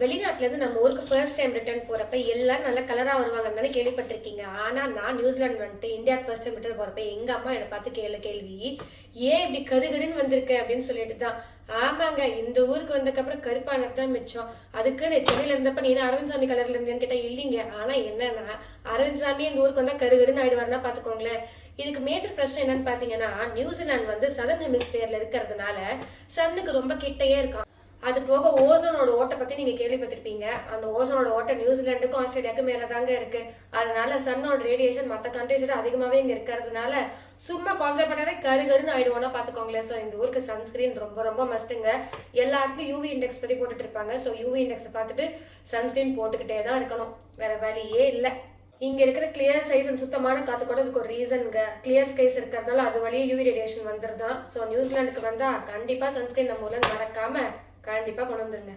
வெளிநாட்டுலேருந்து நம்ம ஊருக்கு first time return போகிறப்ப எல்லாரும் நல்ல கலராக வருவாங்கன்னு தானே கேள்விப்பட்டிருக்கீங்க. ஆனால் நான் நியூசிலாந்து வந்துட்டு இந்தியாவுக்கு ஃபர்ஸ்ட் டைம் ரிட்டர்ன் போகிறப்ப எங்கள் அம்மா என்னை பார்த்து கேள்வி ஏன் இப்படி கருகருன்னு வந்திருக்கு அப்படின்னு சொல்லிட்டு தான். ஆமாங்க, இந்த ஊருக்கு வந்ததுக்கப்புறம் கருப்பானது தான் மிச்சம். அதுக்கு நான் சென்னையில் இருந்தப்ப நீ அரவிந்த் சாமி கலர்ல இருந்தேன்னு கேட்டால் இல்லைங்க. ஆனால் என்னன்னா அரவிந்த் சாமி இந்த ஊருக்கு வந்தால் கருகருன்னு ஆயிடுவாருன்னா பார்த்துக்கோங்களேன். இதுக்கு மேஜர் பிரச்சனை என்னன்னு பார்த்தீங்கன்னா, நியூசிலாந்து வந்து சதர்ன் ஹெமிஸ்பியர்ல இருக்கிறதுனால சன்னுக்கு ரொம்ப கிட்டையே இருக்கான். அது போக ஓசோனோட ஓட்டை பத்தி நீங்க கேள்விப்பட்டிருப்பீங்க. அந்த ஓசோனோட ஓட்டை நியூசிலாண்டுக்கும் ஆஸ்திரேலியாவுக்கும் மேலதாங்க இருக்கு. அதனால சன்னோட ரேடியேஷன் மற்ற கண்ட்ரிஸோட அதிகமாவே இங்க இருக்கிறதுனால சும்மா கொஞ்சம் பண்ணாலே கருகருன்னு ஆயிடுவோம்னா பாத்துக்கோங்களேன். ஸோ இந்த ஊருக்கு சன்ஸ்கிரீன் ரொம்ப ரொம்ப மஸ்ட்டுங்க. எல்லா இடத்துலயும் யூவி இண்டெக்ஸ் பத்தி போட்டுட்டு இருப்பாங்க. ஸோ யூவி இண்டெக்ஸ் பார்த்துட்டு சன்ஸ்கிரீன் போட்டுக்கிட்டே தான் இருக்கணும், வேற வழியே இல்லை. இங்க இருக்கிற கிளியர் சைஸ் அண்ட் சுத்தமான காத்து கூட அதுக்கு ஒரு ரீசனுங்க. கிளியர் ஸ்கைஸ் இருக்கிறதுனால அது வழியே யூவி ரேடியேஷன் வந்துருதான். ஸோ நியூசிலாந்துக்கு வந்தா கண்டிப்பா சன்ஸ்கிரீன் நம்ம ஊர்ல மறக்காம கண்டிப்பா கொண்டு வந்துருங்க.